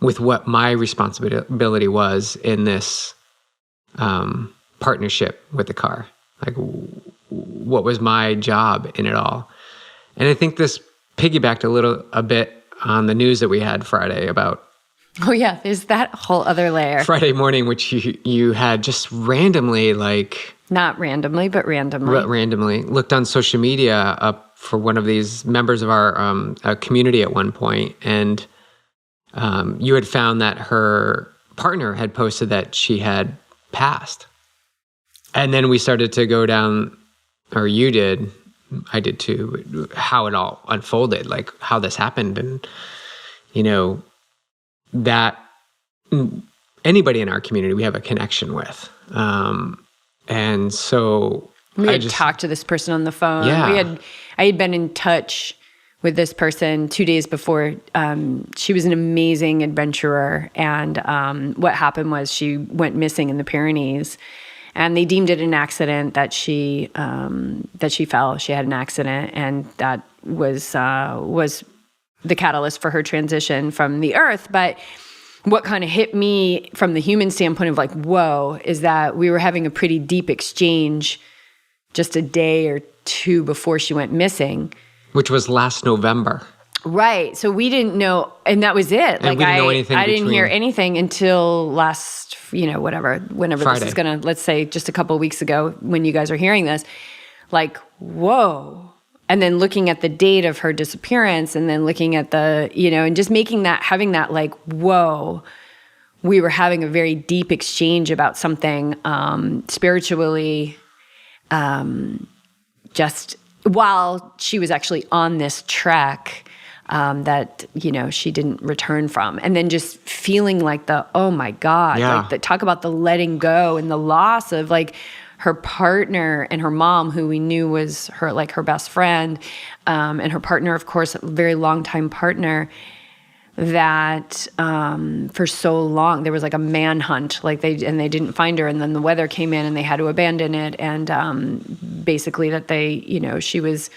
what my responsibility was in this partnership with the car. Like, what was my job in it all? And I think this piggybacked a bit on the news that we had Friday about. Oh yeah, there's that whole other layer. Friday morning, which you had just randomly, like... Not randomly, but randomly. Randomly looked on social media up for one of these members of our community at one point, and you had found that her partner had posted that she had passed. And then we started to go down, or you did, I did too, how it all unfolded, like how this happened. And, that anybody in our community we have a connection with. And so we had talked to this person on the phone. Yeah. I had been in touch with this person 2 days before. She was an amazing adventurer. And what happened was she went missing in the Pyrenees. And they deemed it an accident that she fell. She had an accident, and that was the catalyst for her transition from the earth. But what kind of hit me from the human standpoint of like, whoa, is that we were having a pretty deep exchange just a day or two before she went missing. Which was last November. Right. So we didn't know, and that was it. And like we didn't know anything I didn't hear between- anything until last, whenever Friday. this is going to, let's say just a couple of weeks ago when you guys are hearing this, like, whoa. And then looking at the date of her disappearance and then looking at the, and just having that like, whoa, we were having a very deep exchange about something spiritually, just while she was actually on this trek that, she didn't return from. And then just feeling like oh my God, Yeah. like talk about the letting go and the loss of like her partner and her mom, who we knew was her best friend, and her partner, of course, a very longtime partner, that for so long there was like a manhunt, they didn't find her, and then the weather came in and they had to abandon it, and basically that she was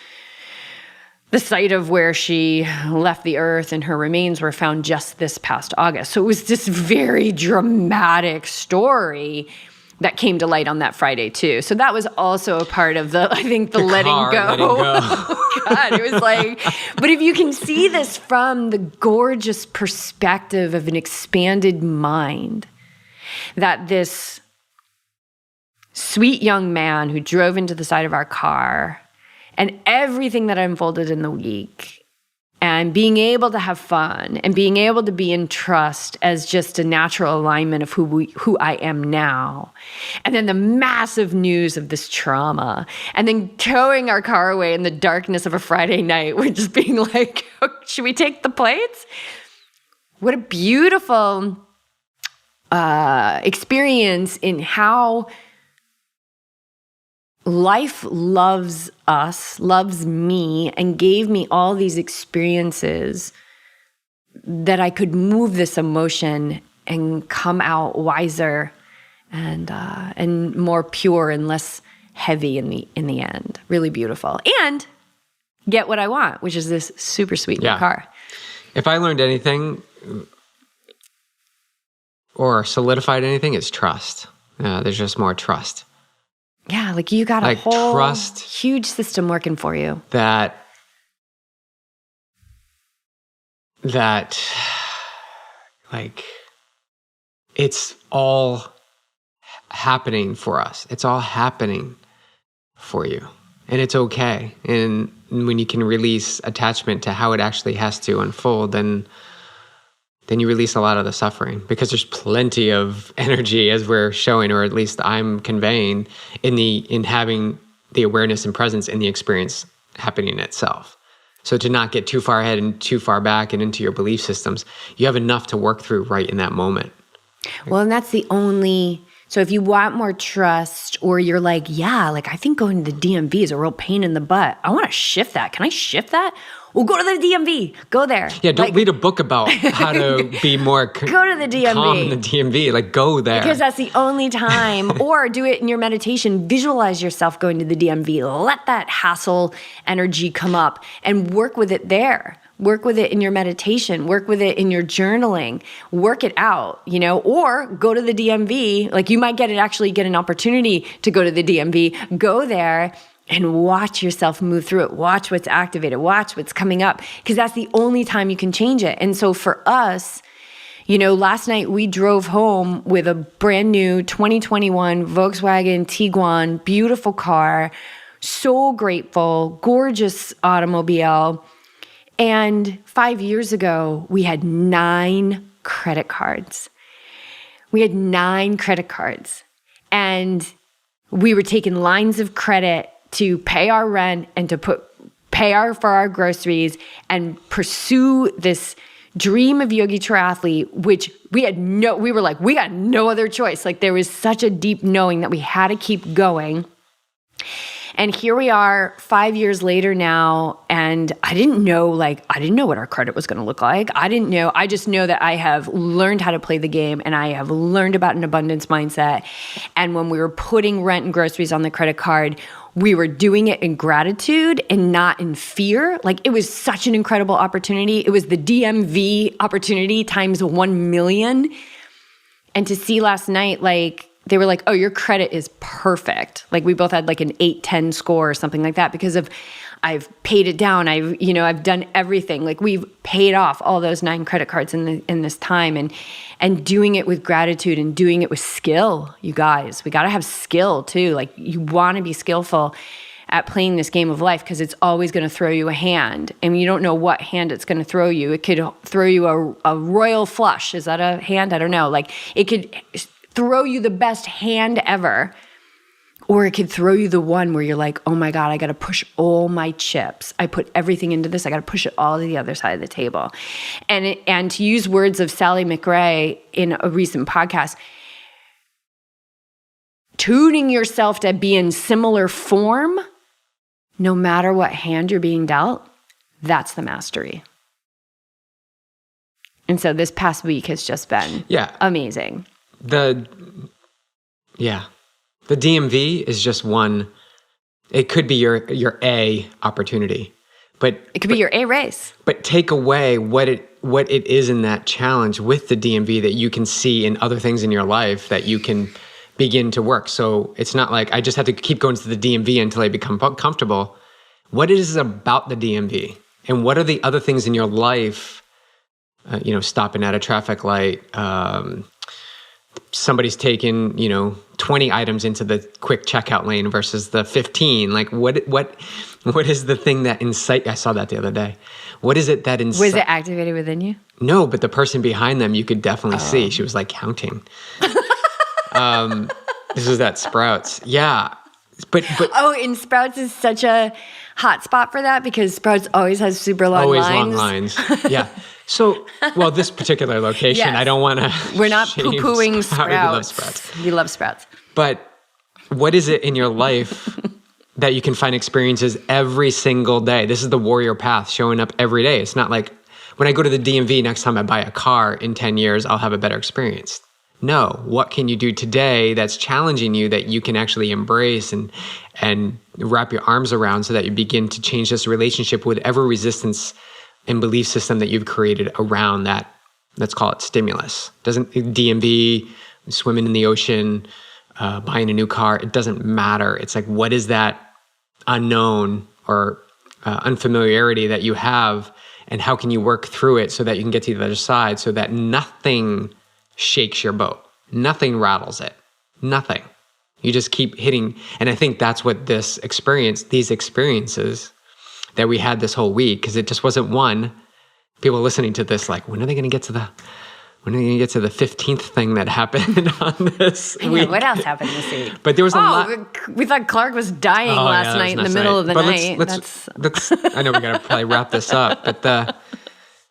the site of where she left the earth, and her remains were found just this past August. So it was this very dramatic story that came to light on that Friday too. So that was also a part of the letting go. Oh, God, it was but if you can see this from the gorgeous perspective of an expanded mind, that this sweet young man who drove into the side of our car, and everything that unfolded in the week, and being able to have fun and being able to be in trust as just a natural alignment of who I am now. And then the massive news of this trauma, and then towing our car away in the darkness of a Friday night, we're just being like, should we take the plates? What a beautiful experience in how life loves us, loves me, and gave me all these experiences that I could move this emotion and come out wiser and more pure and less heavy in the end. Really beautiful. And get what I want, which is this super sweet new car. If I learned anything or solidified anything, it's trust. There's just more trust. Yeah, you got a whole huge system working for you. That it's all happening for us. It's all happening for you. And it's okay. And when you can release attachment to how it actually has to unfold, then you release a lot of the suffering, because there's plenty of energy, as we're showing, or at least I'm conveying, in having the awareness and presence in the experience happening itself. So to not get too far ahead and too far back and into your belief systems, you have enough to work through right in that moment. Well, and that's the only... So if you want more trust, or you're I think going to the DMV is a real pain in the butt. I want to shift that. Can I shift that? Well, go to the DMV. Go there. Yeah, don't read a book about how to be more go to the DMV. Calm in the DMV. Go there. Because that's the only time. Or do it in your meditation. Visualize yourself going to the DMV. Let that hassle energy come up and work with it there. Work with it in your meditation. Work with it in your journaling. Work it out, or go to the DMV. You might actually get an opportunity to go to the DMV. Go there and watch yourself move through it. Watch what's activated. Watch what's coming up, because that's the only time you can change it. And so for us, last night we drove home with a brand new 2021 Volkswagen Tiguan, beautiful car, so grateful, gorgeous automobile. And 5 years ago, we had 9 credit cards. And we were taking lines of credit to pay our rent and to for our groceries and pursue this dream of Yogi Triathlete, which we got no other choice. There was such a deep knowing that we had to keep going. And here we are 5 years later now, and I didn't know what our credit was going to look like. I just know that I have learned how to play the game, and I have learned about an abundance mindset. And when we were putting rent and groceries on the credit card, we were doing it in gratitude and not in fear. It was such an incredible opportunity. It was the DMV opportunity times 1 million. And to see last night, they were like, oh, your credit is perfect. We both had an 8-10 score or something like that, because I've paid it down. I've done everything. We've paid off all those 9 credit cards in this time, and doing it with gratitude and doing it with skill. You guys, we got to have skill too. You want to be skillful at playing this game of life, because it's always going to throw you a hand, and you don't know what hand it's going to throw you. It could throw you a royal flush. Is that a hand? I don't know. It could throw you the best hand ever, or it could throw you the one where you're like, oh my God, I got to push all my chips. I put everything into this. I got to push it all to the other side of the table. And to use words of Sally McRae in a recent podcast, tuning yourself to be in similar form, no matter what hand you're being dealt, that's the mastery. And so this past week has just been amazing. The DMV is just one. It could be your A opportunity, but it could be your A race. But take away what it is in that challenge with the DMV that you can see in other things in your life that you can begin to work. So it's not like I just have to keep going to the DMV until I become comfortable. What is it about the DMV, and what are the other things in your life? Stopping at a traffic light. Somebody's taken 20 items into the quick checkout lane versus the 15. Like what is the thing that incite? I saw that the other day. What is it that incites? Was it activated within you? No, but the person behind them you could definitely see. She was like counting. This was at Sprouts. Yeah. But and Sprouts is such a hot spot for that because Sprouts always has super long lines. Always long lines. Yeah. So, this particular location, yes. I don't want to. We're not poo-pooing Sprouts. We love Sprouts. But what is it in your life that you can find experiences every single day? This is the warrior path showing up every day. It's not like when I go to the DMV, next time I buy a car in 10 years, I'll have a better experience. No, what can you do today that's challenging you that you can actually embrace and wrap your arms around so that you begin to change this relationship with whatever resistance and belief system that you've created around that, let's call it stimulus. Doesn't DMV, swimming in the ocean, buying a new car, it doesn't matter. It's like, what is that unknown or unfamiliarity that you have, and how can you work through it so that you can get to the other side so that nothing shakes your boat, nothing rattles it, nothing. You just keep hitting. And I think that's what these experiences that we had this whole week, because it just wasn't one. People listening to this like, when are they going to get to the 15th thing that happened on this week? What else happened this week? But there was a lot. We thought Clark was dying last night in the middle of the night. Let's I know we got to probably wrap this up, but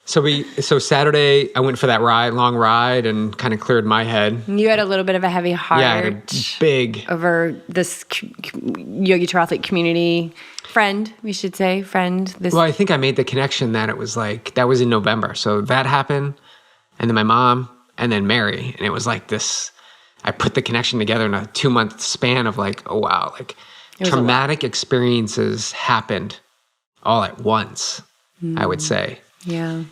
so Saturday I went for that long ride, and kind of cleared my head. You had a little bit of a heavy heart. Yeah, I had a big over this yogi triathlete community. Friend, we should say, friend. Well, I think I made the connection that it was like, that was in November. So that happened, and then my mom, and then Mary. And it was like this, I put the connection together in a 2-month span of like, oh wow, like traumatic experiences happened all at once, I would say. Yeah.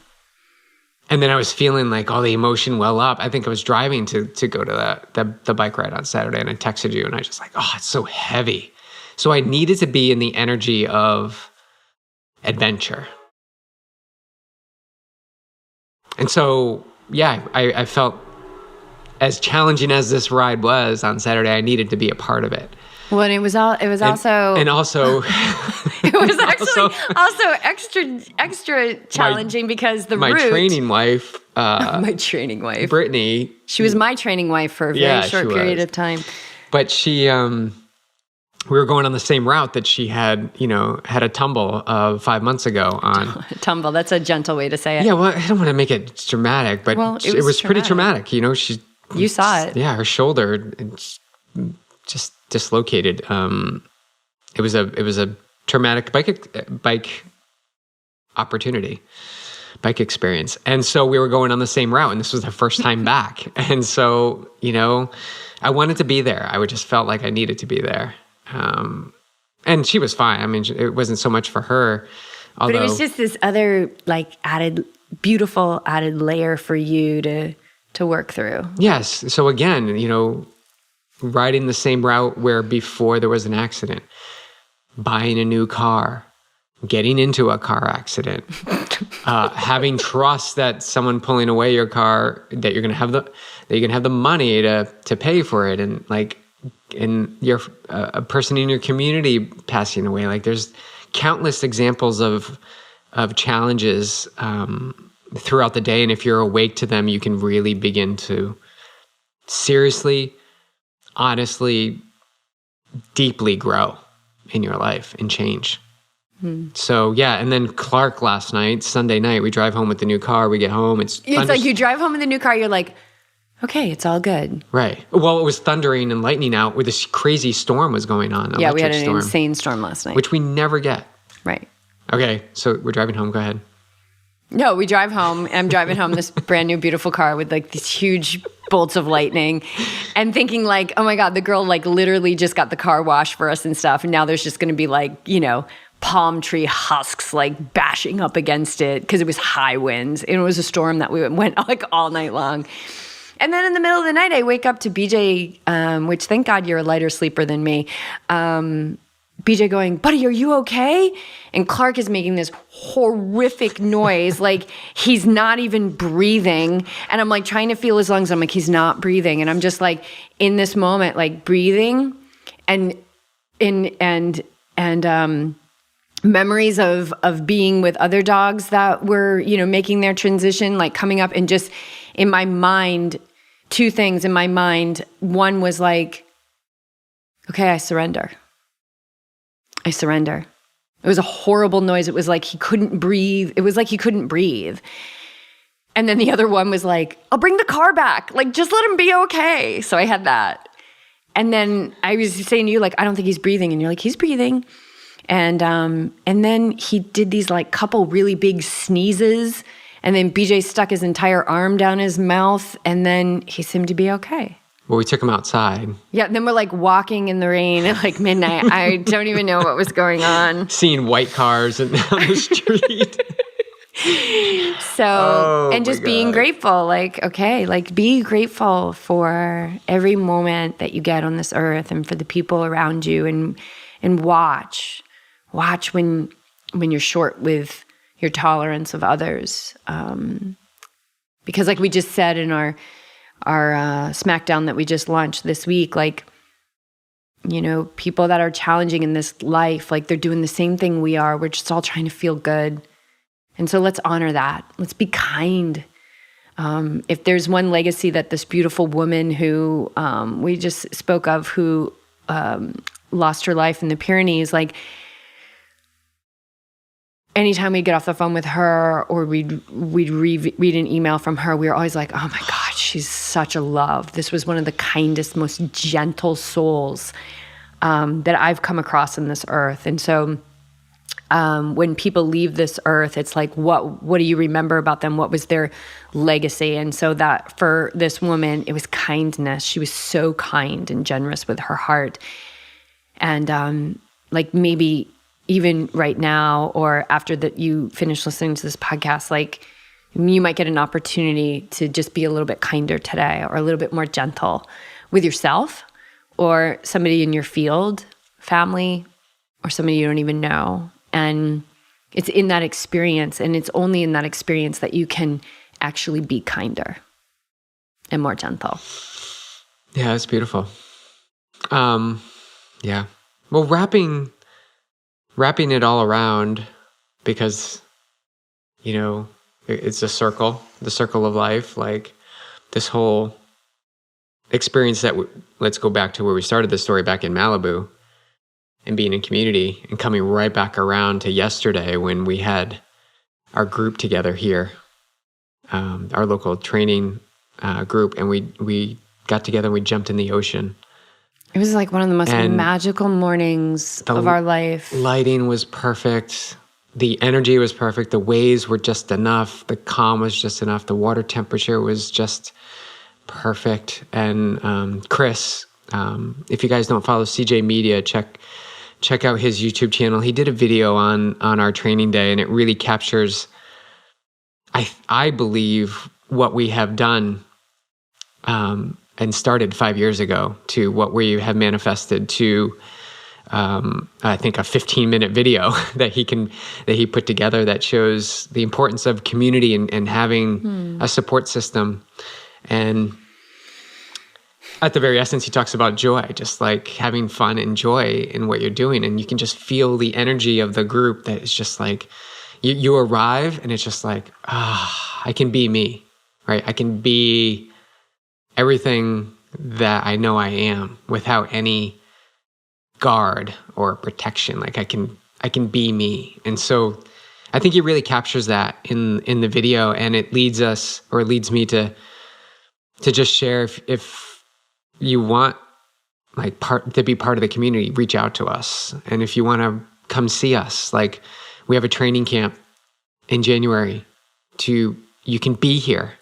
And then I was feeling like all the emotion well up. I think I was driving to go to the bike ride on Saturday, and I texted you, and I just like, oh, it's so heavy. So I needed to be in the energy of adventure. And so, yeah, I felt as challenging as this ride was on Saturday, I needed to be a part of it. Well, and it was also it was actually also extra challenging because my training wife, Brittany, she was my training wife for a very short period of time. But she, we were going on the same route that she had a tumble 5 months ago on. Tumble, that's a gentle way to say it. Yeah, well, I don't want to make it dramatic, but it was pretty traumatic. You saw it. Yeah, her shoulder just dislocated. It was a traumatic bike opportunity, bike experience. And so we were going on the same route, and this was the first time back. And so, I wanted to be there. I just felt like I needed to be there. And she was fine. I mean, it wasn't so much for her. But it was just this other beautiful added layer for you to work through. Yes. So again, riding the same route where before there was an accident, buying a new car, getting into a car accident, having trust that someone pulling away your car, that you're going to have the money to pay for it. And you're a person in your community passing away. Like there's countless examples of challenges throughout the day. And if you're awake to them, you can really begin to seriously, honestly, deeply grow in your life and change. So yeah, and then Clark last night, Sunday night, we drive home with the new car. We get home. It's like you drive home in the new car. You're like, okay, it's all good. Right. Well, it was thundering and lightning out where this crazy storm was going on. Yeah, we had an storm, insane storm last night. which we never get. Right. Okay, so we're driving home. Go ahead. No, we drive home. I'm driving home this brand new, beautiful car with like these huge bolts of lightning and thinking like, oh my God, the girl like literally just got the car washed for us and stuff. And now there's just going to be like, you know, palm tree husks like bashing up against it because it was high winds. And it was a storm that we went like all night long. And then in the middle of the night, I wake up to BJ, which thank God you're a lighter sleeper than me. BJ going, buddy, are you okay? And Clark is making this horrific noise, like he's not even breathing. And I'm like trying to feel his lungs. I'm like, he's not breathing. And I'm just like in this moment, like breathing and memories of being with other dogs that were, you know, making their transition, like coming up, and just in my mind, two things in my mind. One was like, okay, I surrender. I surrender. It was a horrible noise. It was like he couldn't breathe. It was like he couldn't breathe. And then the other one was like, I'll bring the car back. Like, just let him be okay. So I had that. And then I was saying to you, like, I don't think he's breathing. And you're like, he's breathing. And then he did these like couple really big sneezes. And then BJ stuck his entire arm down his mouth. And then he seemed to be okay. Well, we took him outside. Yeah, then we're like walking in the rain at like midnight. I don't even know what was going on. Seeing white cars on the street. So, and just being grateful, like, okay, like be grateful for every moment that you get on this earth and for the people around you, and watch when you're short with your tolerance of others. Because like we just said in our Smackdown that we just launched this week, like, you know, people that are challenging in this life, like they're doing the same thing we are. We're just all trying to feel good. And so let's honor that. Let's be kind. If there's one legacy that this beautiful woman who we just spoke of, who lost her life in the Pyrenees, like anytime we'd get off the phone with her or we'd read an email from her, we were always like, oh my God, she's such a love. This was one of the kindest, most gentle souls that I've come across on this earth. And so when people leave this earth, it's like, what do you remember about them? What was their legacy? And so that for this woman, it was kindness. She was so kind and generous with her heart. And like maybe even right now or after that you finish listening to this podcast, like you might get an opportunity to just be a little bit kinder today or a little bit more gentle with yourself or somebody in your field, family, or somebody you don't even know. And it's in that experience, and it's only in that experience that you can actually be kinder and more gentle. Yeah, it's beautiful. Yeah. Well, wrapping it all around, because, you know, it's the circle of life, like this whole experience that let's go back to where we started the story back in Malibu and being in community and coming right back around to yesterday when we had our group together here, our local training group, and we got together and we jumped in the ocean. It was like one of the most magical mornings of our life. Lighting was perfect. The energy was perfect. The waves were just enough. The calm was just enough. The water temperature was just perfect. And Chris, if you guys don't follow CJ Media, check out his YouTube channel. He did a video on our training day, and it really captures, I believe, what we have done and started 5 years ago to what we have manifested to, I think, a 15-minute video that he put together that shows the importance of community and having a support system. And at the very essence, he talks about joy, just like having fun and joy in what you're doing. And you can just feel the energy of the group that is just like, you arrive and it's just like, I can be me, right? I can be everything that I know I am without any guard or protection. Like I can be me. And so I think he really captures that in the video, and it leads me to to just share if you want like to be part of the community, reach out to us. And if you want to come see us, like we have a training camp in January you can be here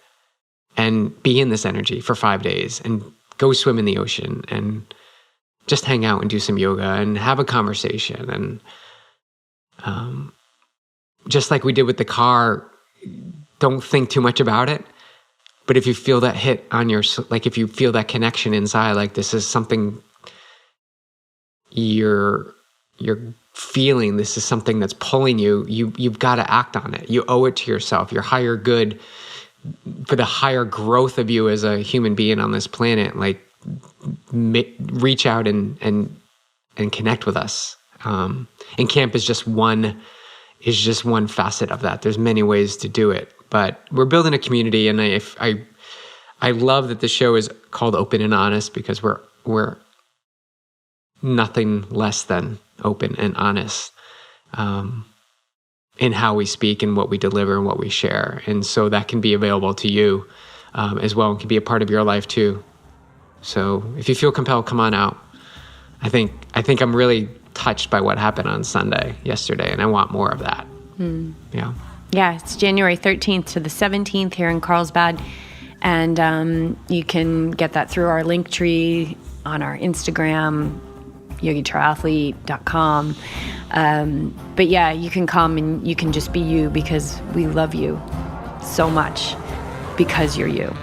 and be in this energy for 5 days and go swim in the ocean and just hang out and do some yoga and have a conversation. And just like we did with the car, don't think too much about it. But if you feel that hit on if you feel that connection inside, like this is something you're feeling, this is something that's pulling you've got to act on it. You owe it to yourself, your higher good, for the higher growth of you as a human being on this planet. Like reach out and connect with us. And camp is just one facet of that. There's many ways to do it, but we're building a community. And I love that the show is called Open and Honest, because we're nothing less than open and honest in how we speak and what we deliver and what we share. And so that can be available to you as well, and can be a part of your life too. So if you feel compelled, come on out. I think I'm really touched by what happened on yesterday, and I want more of that. Yeah. Yeah, it's January 13th to the 17th here in Carlsbad. And you can get that through our link tree on our Instagram, yogitriathlete.com. But yeah, you can come and you can just be you, because we love you so much because you're you.